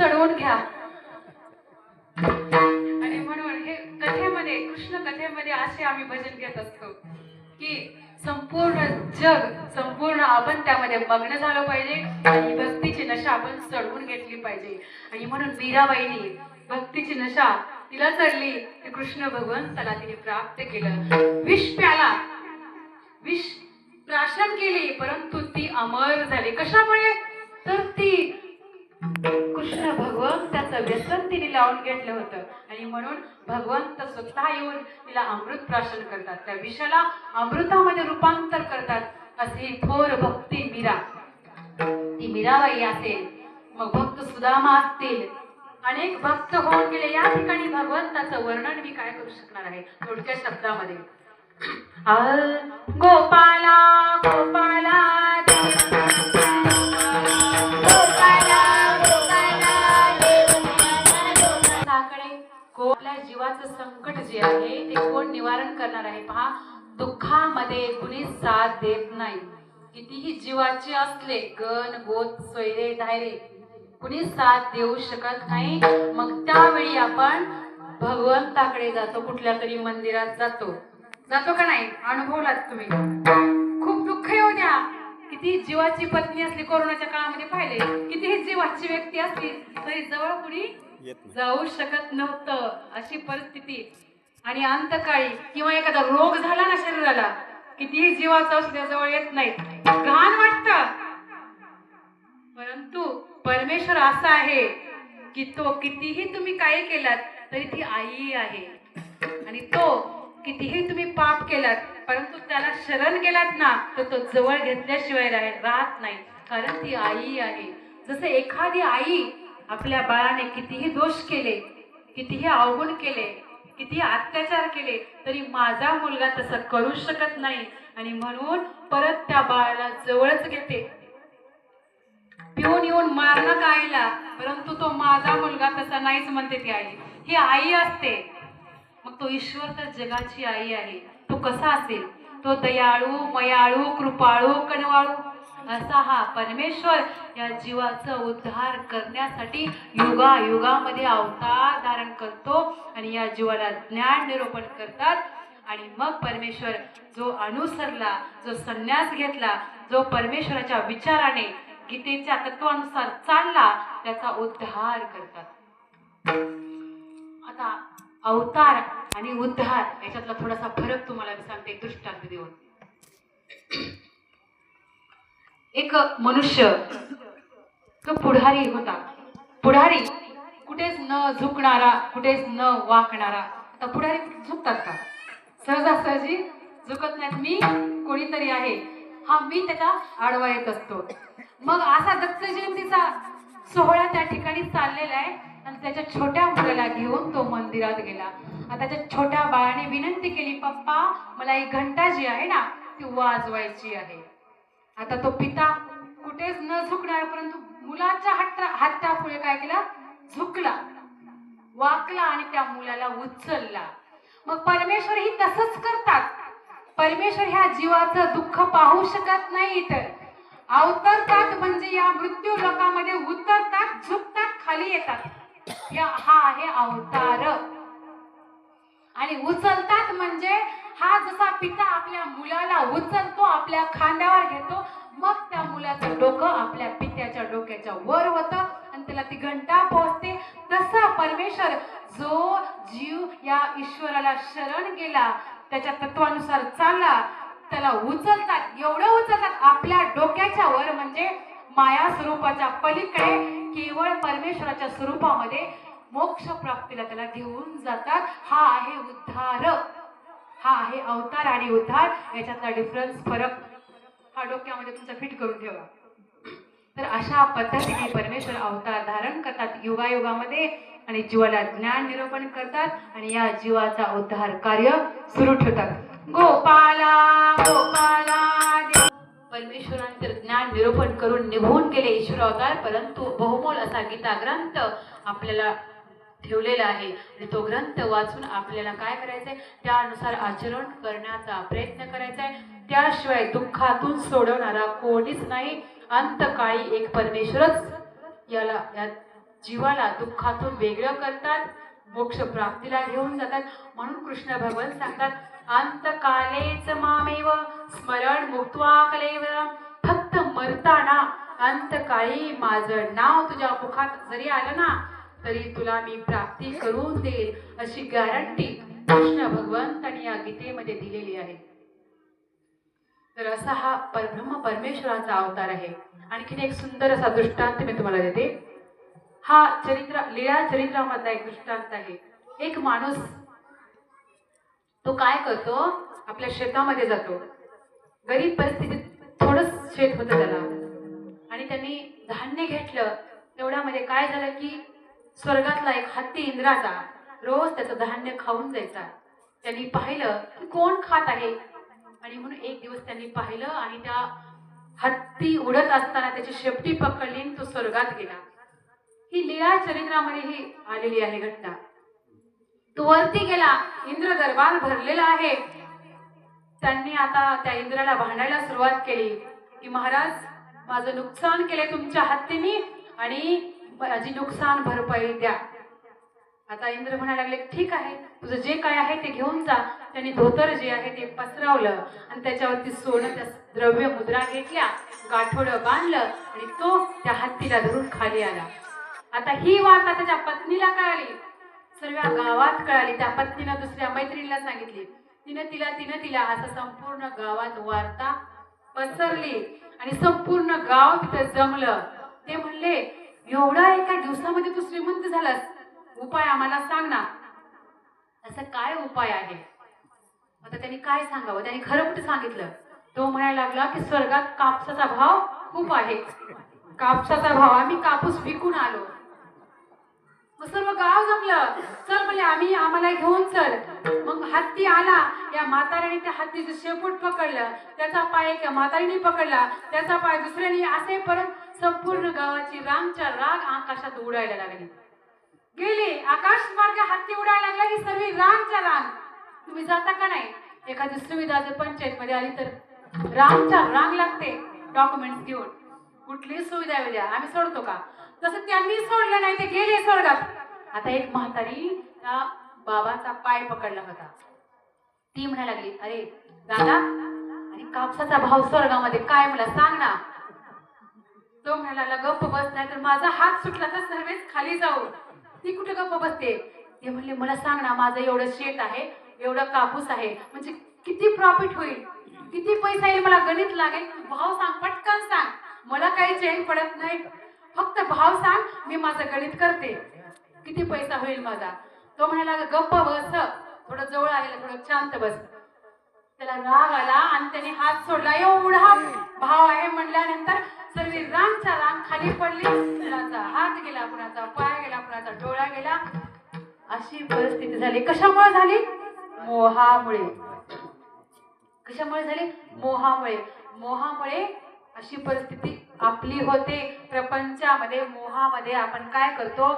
चढवून घ्या. आणि म्हणून हे कथेमध्ये, कृष्ण कथेमध्ये असे आम्ही भजन घेत असतो की संपूर्ण जग, संपूर्ण आपण त्यामध्ये मग्न झालं पाहिजे आणि भक्तीची नशा आपण चढवून घेतली पाहिजे. आणि म्हणून मीराबाईनी भक्तीची नशा तिला चढली की कृष्ण भगवंताला तिने प्राप्त केलं. विष प्याला, विष प्राशन केली, परंतु ती अमर झाली. कशामुळे? तर ती कृष्ण भगवंताचं व्यसन तिने लावून घेतलं होतं. आणि म्हणून भगवंत स्वतः येऊन तिला अमृत प्राशन करतात, त्या विषाला अमृतामध्ये रूपांतर करतात. असे थोर भक्ती मीरा, ती मीराबाई असेल, मग भक्त सुदामा असतील, अनेक भक्त होऊन गेले. या ठिकाणी भगवंताचं वर्णन मी काय करू शकणार आहे थोडक्या शब्दामध्ये. गोपाला गोपाला आपल्या जीवाचं संकट जे आहे ते कोण निवारण करणार आहे? पहा, दुःखामध्ये कुणी साथ देत नाही. कितीही जीवाचे असले, गण गोत सोयरे धायरे, कुणी साथ देऊ शकत नाही. मग त्यावेळी आपण भगवंताकडे जातो, कुठल्या तरी मंदिरात जातो. जातो का नाही? अनुभवलात तुम्ही. खूप दुःख येऊ द्या, किती जीवाची पत्नी असली, कोरोनाच्या काळामध्ये पाहिले, कितीही जीवाची व्यक्ती असली तरी जवळ कुणी जाऊ शकत नव्हतं, अशी परिस्थिती. आणि अंतकाळी किंवा एखादा रोग झाला ना शरीराला, कितीही जीवाचं असू द्या जवळ येत नाहीत, घाण वाटतं. परंतु परमेश्वर असा आहे की तो कितीही तुम्ही काही केलात तरी ती आई आहे. आणि तो कितीही तुम्ही पाप केलात परंतु त्याला शरण गेलात ना तर तो जवळ घेतल्याशिवाय राहत नाही, कारण ती आई आहे. जसं एखादी आई आपल्या बाळाने कितीही दोष केले, कितीही अवगुण केले, कितीही अत्याचार केले तरी माझा मुलगा तसं करू शकत नाही. आणि म्हणून परत त्या बाळाला जवळच घेते. पिऊन येऊन मारणं का आईला, परंतु तो माझा मुलगा तसा नाहीच म्हणते ती आई. ही आई असते. मग तो ईश्वर तर जगाची आई आहे. तो कसा असेल? तो दयाळू, मयाळू, कृपाळू, कनवाळू असा हा परमेश्वर या जीवाचा उद्धार करण्यासाठी युगायुगामध्ये अवतार धारण करतो आणि या जीवाला ज्ञान निरूपण करतात. आणि मग परमेश्वर जो अनुसरला, जो संन्यास घेतला, जो परमेश्वराच्या विचाराने गीतेच्या तत्वानुसार चालला, त्याचा उद्धार करतात. आता अवतार आणि उद्धार याच्यातला थोडासा फरक तुम्हाला मी सांगते दृष्टांत देऊन. एक मनुष्य, तो पुढारी होता. पुढारी कुठेच न झुकणारा, कुठेच न वाकणारा. आता पुढारी झुकतात का? सहजासहजी झुकत नाहीत. मी कोणीतरी आहे, हा मी त्याचा आडवा येत असतो. मग असा दत्त जयंतीचा सोहळा त्या ठिकाणी चाललेला आहे आणि त्याच्या छोट्या मुलाला घेऊन तो मंदिरात गेला. आता त्याच्या छोट्या बाळाने विनंती केली, पप्पा मला एक घंटा जी आहे ना ती वाजवायची आहे. आता तो पिता कुठेच न झुकणार परंतु मुलाच्या हट्टापुढे काय केला? झुकला, वाकला आणि त्या मुलाला उचलला. मग परमेश्वर ही तसंच करतात. परमेश्वर ह्या जीवाचं दुःख पाहू शकत नाहीत. अवतरतात म्हणजे या मृत्यू लोकामध्ये उतरतात, झुकतात, खाली येतात. हा आहे अवतार. आणि उचलतात म्हणजे हा जसा पिता आपल्या मुलाला उचलतो, आपल्या खांद्यावर घेतो, मग त्या मुलाचं डोकं आपल्या पित्याच्या डोक्याच्या वर होतं आणि त्याला ती घंटा पोहोचते. तसं परमेश्वर जो जीव या ईश्वराला शरण गेला, त्याच्या तत्वानुसार चालला, त्याला उचलतात. एवढं उचलतात आपल्या डोक्याच्या वर, म्हणजे माया स्वरूपाच्या पलीकडे केवळ परमेश्वराच्या स्वरूपामध्ये मोक्ष प्राप्तीला त्याला घेऊन जातात. हा आहे उद्धार, हा आहे अवतार आणि उद्धार. याच्यातला डिफरन्स, फरक हा डोक्यामध्ये तुमचा फिट करून ठेवा. तर अशा पद्धतीने परमेश्वर अवतार धारण करतात युगायुगामध्ये आणि जीवाला ज्ञान निरूपण करतात आणि या जीवाचा उद्धार कार्य सुरू ठेवतात. गोपाला गोपाला परमेश्वराने तर ज्ञान निरूपण करून निभवून गेले ईश्वर अवतार, परंतु बहुमोल असा गीता ग्रंथ आपल्याला ठेवलेला आहे आणि तो ग्रंथ वाचून आपल्याला काय करायचंय? त्यानुसार आचरण करण्याचा प्रयत्न करायचा आहे. त्याशिवाय दुःखातून सोडवणारा कोणीच नाही. अंतकाळी एक परमेश्वरच या जीवाला दुःखातून वेगळं करतात, मोक्ष प्राप्तीला घेऊन जातात. म्हणून कृष्ण भगवान सांगतात, अंतकालेच मामेव स्मरण मुक्त्वा कलेव. फक्त मरताना अंतकाळी माझं नाव तुझ्या मुखात जरी आलं ना, तरी तुला मी प्राप्ती करून देईल, अशी गॅरंटी कृष्ण भगवंतांनी या गीतेमध्ये दिलेली आहे. तर असा हा परब्रह्म परमेश्वराचा अवतार आहे. आणखीन एक सुंदर असा दृष्टांत मी तुम्हाला देते. हा लीळा चरित्रामधला एक दृष्टांत आहे. एक माणूस तो काय करतो, आपल्या शेतामध्ये जातो. गरीब परिस्थितीत थोडंच शेत होतं त्याला, आणि त्यांनी धान्य घेतलं. तेवढ्यामध्ये काय झालं की स्वर्गातला एक हत्ती इंद्राचा रोज त्याचं धान्य खाऊन जायचा. त्यांनी पाहिलं की कोण खात आहे, आणि म्हणून एक दिवस त्यांनी पाहिलं आणि त्या हत्ती उडत असताना त्याची शेपटी पकडली आणि तो स्वर्गात गेला. ही लीळा चरित्रामध्ये ही आलेली आहे घटना. तो वरती गेला, इंद्र दरबार भरलेला आहे. त्यांनी आता त्या इंद्राला भांडायला सुरुवात केली की महाराज, माझं नुकसान केले तुमच्या हत्तीने आणि माझी नुकसान भरपाई द्या. आता इंद्र म्हणायला लागले, ठीक आहे, तुझं जे काय आहे ते घेऊन जा. त्यांनी धोतर जे आहे ते पसरवलं आणि त्याच्यावरती सोनं त्या द्रव्य मुद्रा घेतल्या, गाठोडं बांधलं आणि तो त्या हत्तीला धरून खाली आला. आता ही वार्ता त्याच्या पत्नीला कळाली, सर्व गावात कळाली. त्या पत्नीनं दुसऱ्या मैत्रिणीला सांगितली, तिनं तिला असं संपूर्ण गावात वार्ता पसरली आणि संपूर्ण गाव तिथं जमलं. ते म्हणले, एवढा एका दिवसामध्ये तू श्रीमंत झालास, उपाय आम्हाला सांग ना. असं काय उपाय आहे? आता त्यांनी काय सांगावं, त्यांनी खरं कुठे सांगितलं. तो म्हणायला लागला की स्वर्गात कापसाचा भाव खूप आहे, कापसाचा भाव, आम्ही कापूस विकून आलो. मग सर्व गाव जमलं, चल म्हणले आम्हाला घेऊन चल. मग हत्ती आला, या म्हाताऱ्याने त्या हत्तीचं शेपूट पकडलं, त्याचा पाय एका म्हातारीने पकडला, त्याचा पाय दुसऱ्याने, असे परत संपूर्ण गावाची रांगच्या राग आकाशात उडायला लागली. गेली आकाश मार्ग हत्ती उडायला लागला की सर्व रांगच्या रांग. तुम्ही जाता का नाही? एखादी सुविधा जर पंचायत मध्ये आली तर रांगच्या रांग लागते डॉक्युमेंट घेऊन. कुठलीही सुविधा येऊ द्या, आम्ही सोडतो का? तसं त्यांनी सोडलं नाही, ते गेले स्वर्गात. आता एक म्हातारी त्या बाबाचा पाय पकडला होता. ती म्हणायला लागली, अरे दादा, आणि कापसाचा भाव स्वर्गामध्ये काय मला सांग ना. तो म्हणाला, गप्प बस, नाही तर माझा हात सुटला तर सर्वच खाली जाऊ. ती कुठे गप्प बसते? ते म्हणले, मला सांग ना, माझं एवढं शेत आहे, एवढं कापूस आहे, म्हणजे किती प्रॉफिट होईल, किती पैसा येईल, मला गणित लागेल, भाव सांग, पटकन सांग, मला काही चैन पडत नाही, फक्त भाव सांग, मी माझं गणित करते, किती पैसा होईल माझा. तो म्हणाला, गप्प बस, थोडं जवळ आलेलं, थोडं शांत बस. त्याला राग आला आणि त्याने हात सोडला. एवढा भाव आहे म्हणल्यानंतर सर्व रांगच्या रांग खाली पडली. कुणाचा हात गेला, कुणाचा पाय गेला, कुणाचा डोळा गेला. अशी परिस्थिती झाली. कशामुळे झाली? मोहामुळे. कशामुळे झाली? मोहामुळे. मोहामुळे अशी परिस्थिती आपली होते. प्रपंचामध्ये मोहामध्ये आपण काय करतो,